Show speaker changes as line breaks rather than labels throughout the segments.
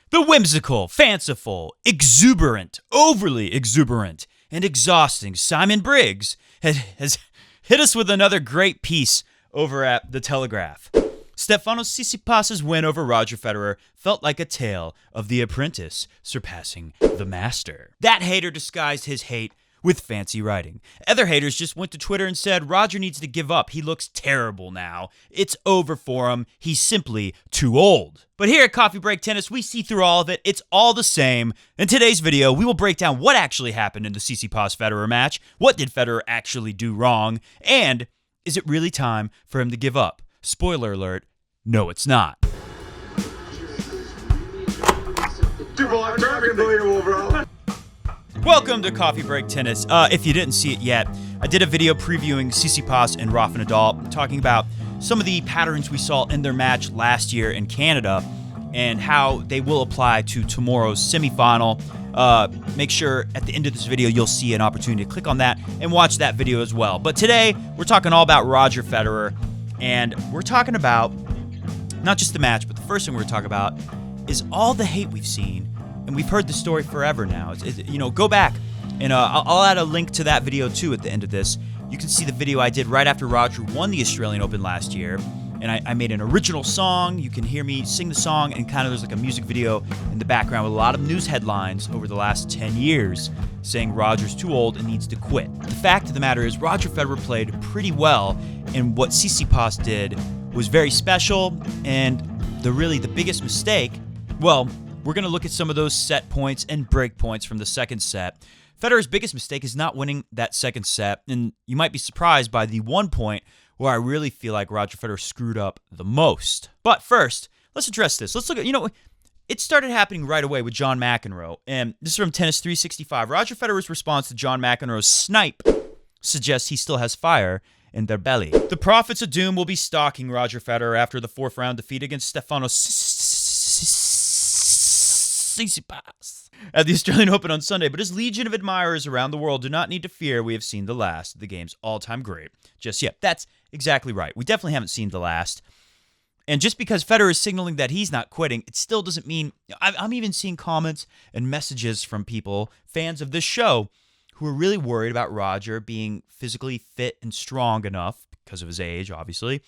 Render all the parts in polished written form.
The whimsical, fanciful, exuberant, overly exuberant, and exhausting Simon Briggs has hit us with another great piece over at The Telegraph. Stefanos Tsitsipas' win over Roger Federer felt like a tale of the apprentice surpassing the master. That hater disguised his hate with fancy writing. Other haters just went to Twitter and said, Roger needs to give up. He looks terrible now. It's over for him. He's simply too old. But here at Coffee Break Tennis, we see through all of it. It's all the same. In today's video, we will break down what actually happened in the Tsitsipas-Federer match. What did Federer actually do wrong? And is it really time for him to give up? Spoiler alert, no, it's not. Welcome to Coffee Break Tennis. If you didn't see it yet, I did a video previewing Tsitsipas and Rafa Nadal, talking about some of the patterns we saw in their match last year in Canada and how they will apply to tomorrow's semifinal. Make sure at the end of this video you'll see an opportunity to click on that and watch that video as well. But today we're talking all about Roger Federer, and we're talking about not just the match, but the first thing we're going to talk about is all the hate we've seen. And we've heard the story forever now. Go back, and I'll add a link to that video too at the end of this. You can see the video I did right after Roger won the Australian Open last year, and I made an original song. You can hear me sing the song, and kind of there's like a music video in the background with a lot of news headlines over the last 10 years saying Roger's too old and needs to quit. The fact of the matter is Roger Federer played pretty well, and what Tsitsipas did was very special, and the biggest mistake, well, we're going to look at some of those set points and break points from the second set. Federer's biggest mistake is not winning that second set, and you might be surprised by the one point where I really feel like Roger Federer screwed up the most. But first, let's address this. Let's look at, it started happening right away with John McEnroe, and this is from Tennis 365. Roger Federer's response to John McEnroe's snipe suggests he still has fire in their belly. The prophets of doom will be stalking Roger Federer after the fourth round defeat against Stefanos Tsitsipas at the Australian Open on Sunday, but his legion of admirers around the world do not need to fear we have seen the last of the game's all-time great just yet. That's exactly right. We definitely haven't seen the last. And just because Federer is signaling that he's not quitting, it still doesn't mean... I'm even seeing comments and messages from people, fans of this show, who are really worried about Roger being physically fit and strong enough, because of his age, obviously,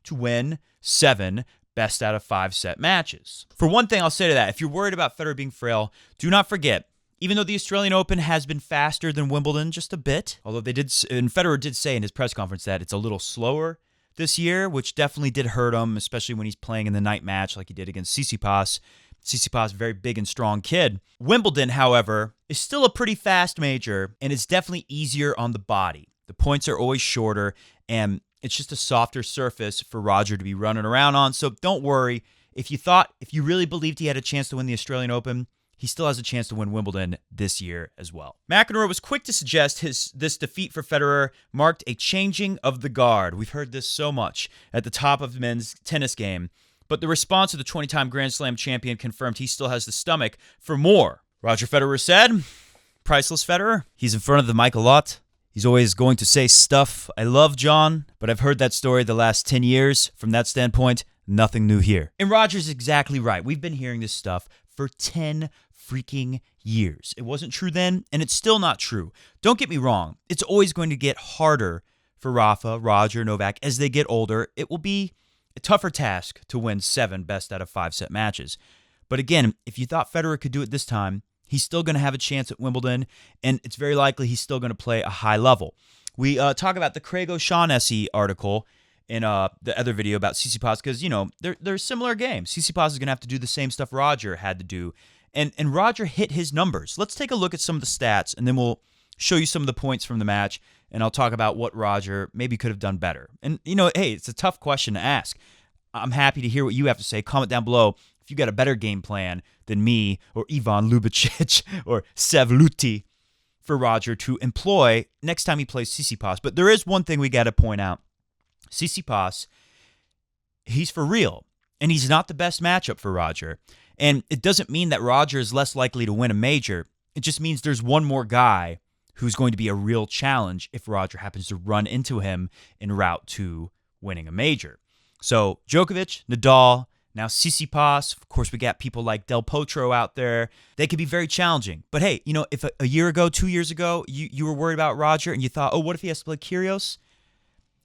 to win 7 best out of 5 set matches. For one thing, I'll say to that, if you're worried about Federer being frail, do not forget, even though the Australian Open has been faster than Wimbledon just a bit, although Federer did say in his press conference that it's a little slower this year, which definitely did hurt him, especially when he's playing in the night match like he did against Tsitsipas. Tsitsipas, very big and strong kid. Wimbledon, however, is still a pretty fast major, and it's definitely easier on the body. The points are always shorter, and it's just a softer surface for Roger to be running around on. So don't worry. If you really believed he had a chance to win the Australian Open, he still has a chance to win Wimbledon this year as well. McEnroe was quick to suggest this defeat for Federer marked a changing of the guard. We've heard this so much at the top of the men's tennis game. But the response of the 20-time Grand Slam champion confirmed he still has the stomach for more. Roger Federer said, priceless Federer. He's in front of the mic a lot. He's always going to say stuff. I love John, but I've heard that story the last 10 years. From that standpoint, nothing new here. And Roger's exactly right. We've been hearing this stuff for 10 freaking years. It wasn't true then, and it's still not true. Don't get me wrong. It's always going to get harder for Rafa, Roger, Novak. As they get older, it will be a tougher task to win 7 best out of 5 set matches. But again, if you thought Federer could do it this time, he's still going to have a chance at Wimbledon, and it's very likely he's still going to play a high level. We talk about the Craig O'Shaughnessy article in the other video about Tsitsipas because, they're similar games. Tsitsipas is going to have to do the same stuff Roger had to do, and Roger hit his numbers. Let's take a look at some of the stats, and then we'll show you some of the points from the match, and I'll talk about what Roger maybe could have done better. And, hey, it's a tough question to ask. I'm happy to hear what you have to say. Comment down below if you got a better game plan than me or Ivan Lubicic or Sev Luti for Roger to employ next time he plays Tsitsipas. But there is one thing we got to point out. Tsitsipas, he's for real, and he's not the best matchup for Roger. And it doesn't mean that Roger is less likely to win a major. It just means there's one more guy who's going to be a real challenge if Roger happens to run into him en route to winning a major. So Djokovic, Nadal, Now Tsitsipas, of course, we got people like Del Potro out there. They could be very challenging. But hey, if a year ago, 2 years ago, you were worried about Roger and you thought, oh, what if he has to play Kyrgios?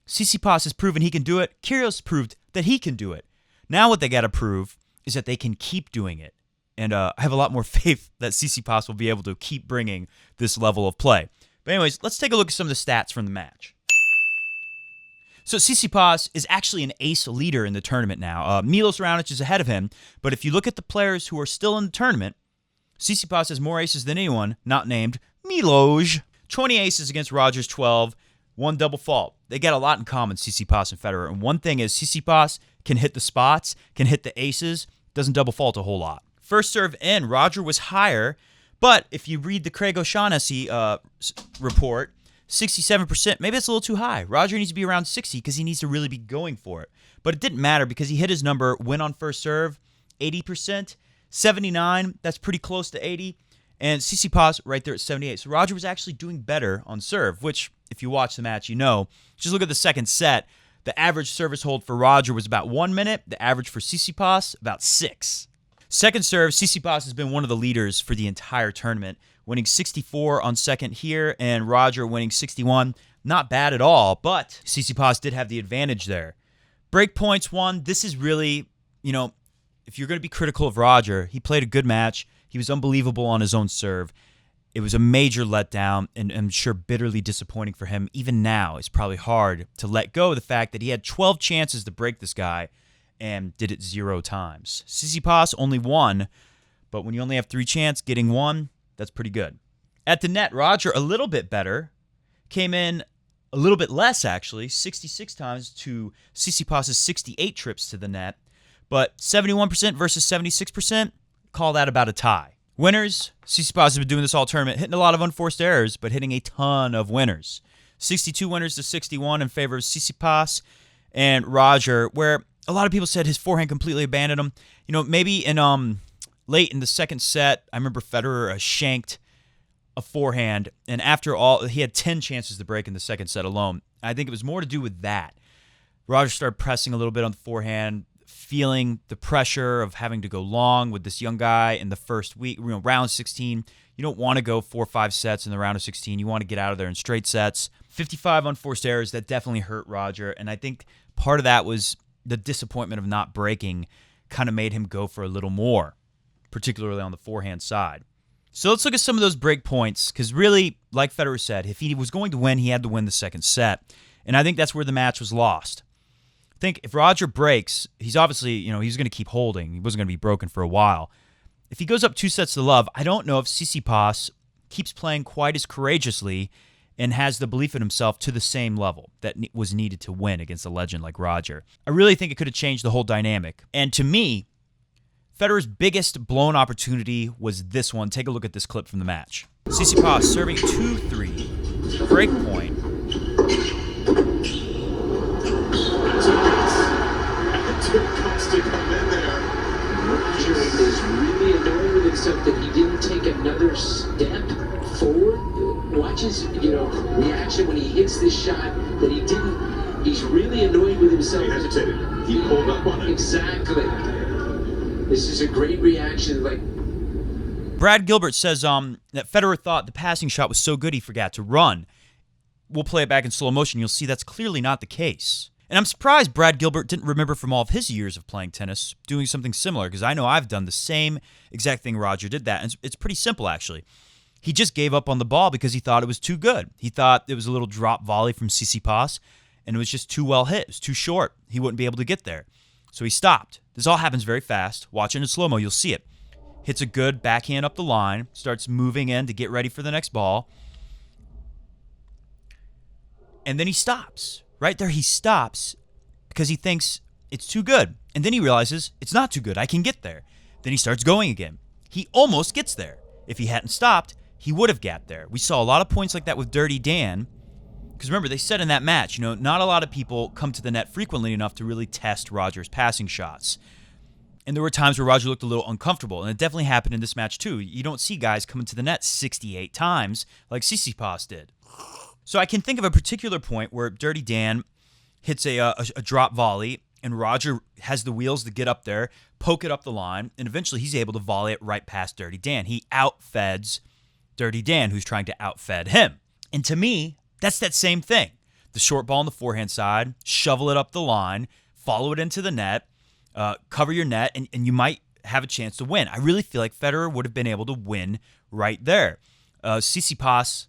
Tsitsipas has proven he can do it. Kyrgios proved that he can do it. Now what they got to prove is that they can keep doing it. And I have a lot more faith that Tsitsipas will be able to keep bringing this level of play. But anyways, let's take a look at some of the stats from the match. So Tsitsipas is actually an ace leader in the tournament now. Milos Raonic is ahead of him, but if you look at the players who are still in the tournament, Tsitsipas has more aces than anyone not named Milos. 20 aces against Roger's 12, one double fault. They got a lot in common, Tsitsipas and Federer. And one thing is Tsitsipas can hit the spots, can hit the aces, doesn't double fault a whole lot. First serve in, Roger was higher, but if you read the Craig O'Shaughnessy report, 67%, maybe that's a little too high. Roger needs to be around 60 because he needs to really be going for it. But it didn't matter because he hit his number, win on first serve, 80%, 79, that's pretty close to 80, and Tsitsipas right there at 78. So Roger was actually doing better on serve, which, if you watch the match, just look at the second set. The average service hold for Roger was about 1 minute. The average for Tsitsipas, about 6. Second serve, Tsitsipas has been one of the leaders for the entire tournament, winning 64 on second here, and Roger winning 61. Not bad at all, but Tsitsipas did have the advantage there. Break points won. This is really, if you're going to be critical of Roger, he played a good match. He was unbelievable on his own serve. It was a major letdown, and I'm sure bitterly disappointing for him. Even now, it's probably hard to let go of the fact that he had 12 chances to break this guy and did it 0 times. Tsitsipas only won, but when you only have 3 chances, getting one, that's pretty good. At the net, Roger, a little bit better, came in a little bit less, actually, 66 times to Tsitsipas' 68 trips to the net, but 71% versus 76%, call that about a tie. Winners, Tsitsipas has been doing this all tournament, hitting a lot of unforced errors, but hitting a ton of winners. 62 winners to 61 in favor of Tsitsipas and Roger, where a lot of people said his forehand completely abandoned him. Maybe in late in the second set, I remember Federer shanked a forehand, and after all, he had 10 chances to break in the second set alone. I think it was more to do with that. Roger started pressing a little bit on the forehand, feeling the pressure of having to go long with this young guy in the first week, round 16. You don't want to go 4 or 5 sets in the round of 16. You want to get out of there in straight sets. 55 unforced errors, that definitely hurt Roger, and I think part of that was the disappointment of not breaking kind of made him go for a little more, particularly on the forehand side. So let's look at some of those break points, because really, like Federer said, if he was going to win, he had to win the second set, and I think that's where the match was lost. I think if Roger breaks, he's obviously, he's going to keep holding. He wasn't going to be broken for a while. If he goes up 2 sets to love, I don't know if Tsitsipas keeps playing quite as courageously and has the belief in himself to the same level that was needed to win against a legend like Roger. I really think it could have changed the whole dynamic. And to me, Federer's biggest blown opportunity was this one. Take a look at this clip from the match. Tsitsipas serving 2-3. Break point.
Roger is really annoyed with himself that he didn't take another step forward. Watch his, reaction when he hits this shot that he didn't. He's really annoyed with himself.
He hesitated. He pulled up on it.
Exactly. This is a great reaction.
Brad Gilbert says that Federer thought the passing shot was so good he forgot to run. We'll play it back in slow motion. You'll see that's clearly not the case. And I'm surprised Brad Gilbert didn't remember from all of his years of playing tennis doing something similar, because I know I've done the same exact thing Roger did that. And it's pretty simple, actually. He just gave up on the ball because he thought it was too good. He thought it was a little drop volley from Tsitsipas, and it was just too well hit. It was too short. He wouldn't be able to get there. So he stopped. This all happens very fast. Watch it in slow-mo. You'll see it. Hits a good backhand up the line, starts moving in to get ready for the next ball. And then he stops. Right there, he stops because he thinks it's too good. And then he realizes it's not too good. I can get there. Then he starts going again. He almost gets there. If he hadn't stopped, he would have got there. We saw a lot of points like that with Dirty Dan. Because remember, they said in that match, not a lot of people come to the net frequently enough to really test Roger's passing shots. And there were times where Roger looked a little uncomfortable. And it definitely happened in this match, too. You don't see guys coming to the net 68 times like Tsitsipas did. So I can think of a particular point where Dirty Dan hits a drop volley, and Roger has the wheels to get up there, poke it up the line, and eventually he's able to volley it right past Dirty Dan. He outfeds Dirty Dan, who's trying to outfed him. And to me, that's that same thing. The short ball on the forehand side, shovel it up the line, follow it into the net, cover your net, and you might have a chance to win. I really feel like Federer would have been able to win right there. Tsitsipas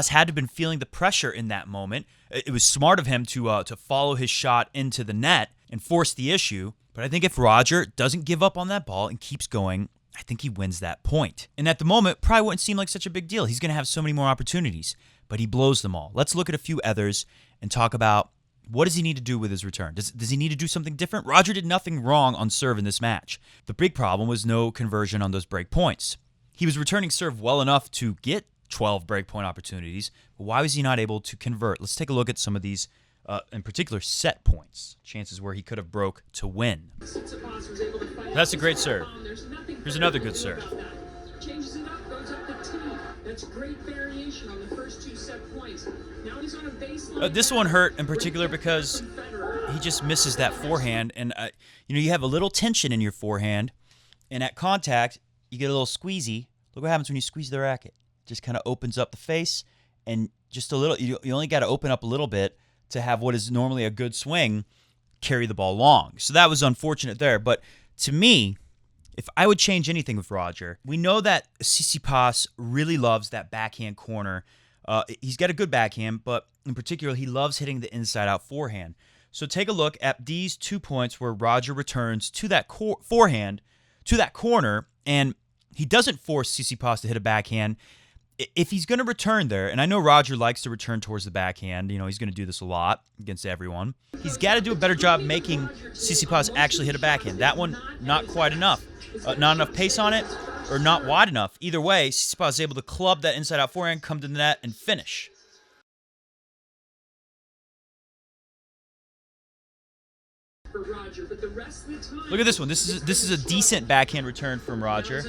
had to have been feeling the pressure in that moment. It was smart of him to follow his shot into the net and force the issue. But I think if Roger doesn't give up on that ball and keeps going, I think he wins that point. And at the moment, probably wouldn't seem like such a big deal. He's going to have so many more opportunities, but he blows them all. Let's look at a few others and talk about what does he need to do with his return. Does he need to do something different? Roger did nothing wrong on serve in this match. The big problem was no conversion on those break points. He was returning serve well enough to get 12 break point opportunities, but why was he not able to convert? Let's take a look at some of these, in particular, set points, chances where he could have broke to win. That's a great serve. Here's another good serve.
Changes it up, goes up the tee. That's great variation on the first 2 set points. Now he's on a baseline.
This one hurt in particular because he just misses that forehand, and you have a little tension in your forehand, and at contact you get a little squeezy. Look what happens when you squeeze the racket. Just kind of opens up the face, and just a little. You only got to open up a little bit to have what is normally a good swing carry the ball long. So that was unfortunate there. But to me, if I would change anything with Roger, we know that Tsitsipas really loves that backhand corner. He's got a good backhand, but in particular, he loves hitting the inside-out forehand. So take a look at these 2 points where Roger returns to that forehand, to that corner, and he doesn't force Tsitsipas to hit a backhand. If he's going to return there, and I know Roger likes to return towards the backhand, he's going to do this a lot against everyone. He's got to do a better job making Tsitsipas actually hit a backhand. That one, not quite enough. Not enough pace on it, or not wide enough. Either way, Tsitsipas is able to club that inside-out forehand, come to the net, and finish. Look at this one. This is a decent backhand return from Roger,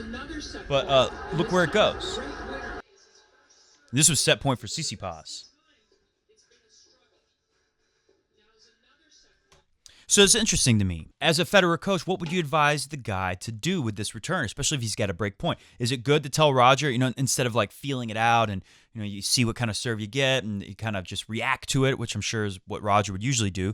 but look where it goes. This was set point for Tsitsipas. So it's interesting to me. As a Federer coach, what would you advise the guy to do with this return, especially if he's got a break point? Is it good to tell Roger, instead of like feeling it out and, you see what kind of serve you get and you kind of just react to it, which I'm sure is what Roger would usually do.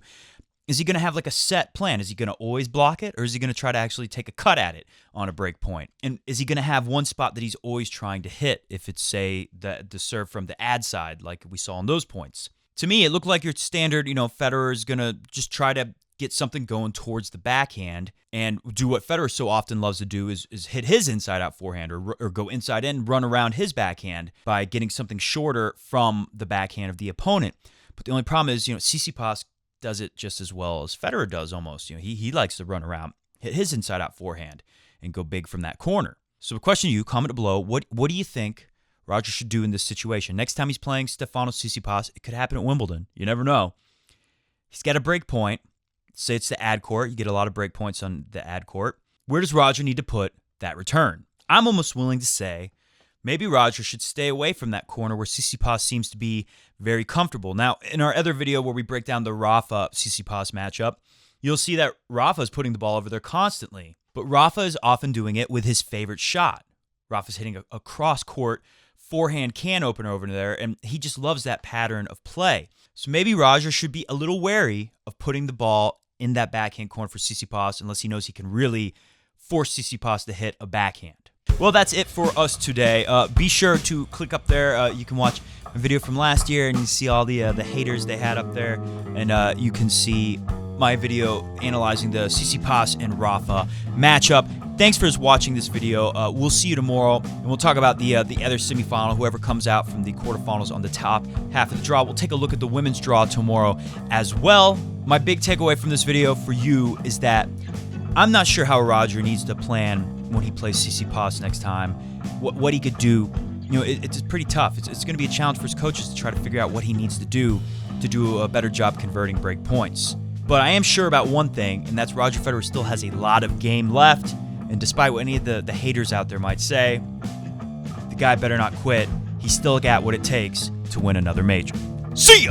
Is he going to have like a set plan? Is he going to always block it, or is he going to try to actually take a cut at it on a break point? And is he going to have one spot that he's always trying to hit if it's, say, the serve from the ad side like we saw on those points? To me, it looked like your standard, Federer is going to just try to get something going towards the backhand and do what Federer so often loves to do is hit his inside-out forehand or go inside in, run around his backhand by getting something shorter from the backhand of the opponent. But the only problem is, Tsitsipas does it just as well as Federer does almost. He likes to run around, hit his inside-out forehand, and go big from that corner. So a question to you, comment below, what do you think Roger should do in this situation? Next time he's playing Stefanos Tsitsipas, it could happen at Wimbledon. You never know. He's got a break point. Say it's the ad court. You get a lot of break points on the ad court. Where does Roger need to put that return? I'm almost willing to say maybe Roger should stay away from that corner where Tsitsipas seems to be very comfortable. Now, in our other video where we break down the Rafa-Tsitsipas matchup, you'll see that Rafa is putting the ball over there constantly. But Rafa is often doing it with his favorite shot. Rafa's hitting a cross-court forehand can opener over there, and he just loves that pattern of play. So maybe Roger should be a little wary of putting the ball in that backhand corner for Tsitsipas unless he knows he can really force Tsitsipas to hit a backhand. Well, that's it for us today. Be sure to click up there. You can watch a video from last year, and you see all the haters they had up there. And you can see my video analyzing the Tsitsipas and Rafa matchup. Thanks for watching this video. We'll see you tomorrow, and we'll talk about the other semifinal, whoever comes out from the quarterfinals on the top half of the draw. We'll take a look at the women's draw tomorrow as well. My big takeaway from this video for you is that I'm not sure how Roger needs to plan when he plays Tsitsipas next time, what he could do. It's pretty tough. It's going to be a challenge for his coaches to try to figure out what he needs to do a better job converting break points. But I am sure about one thing, and that's Roger Federer still has a lot of game left. And despite what any of the haters out there might say, the guy better not quit. He's still got what it takes to win another major. See ya!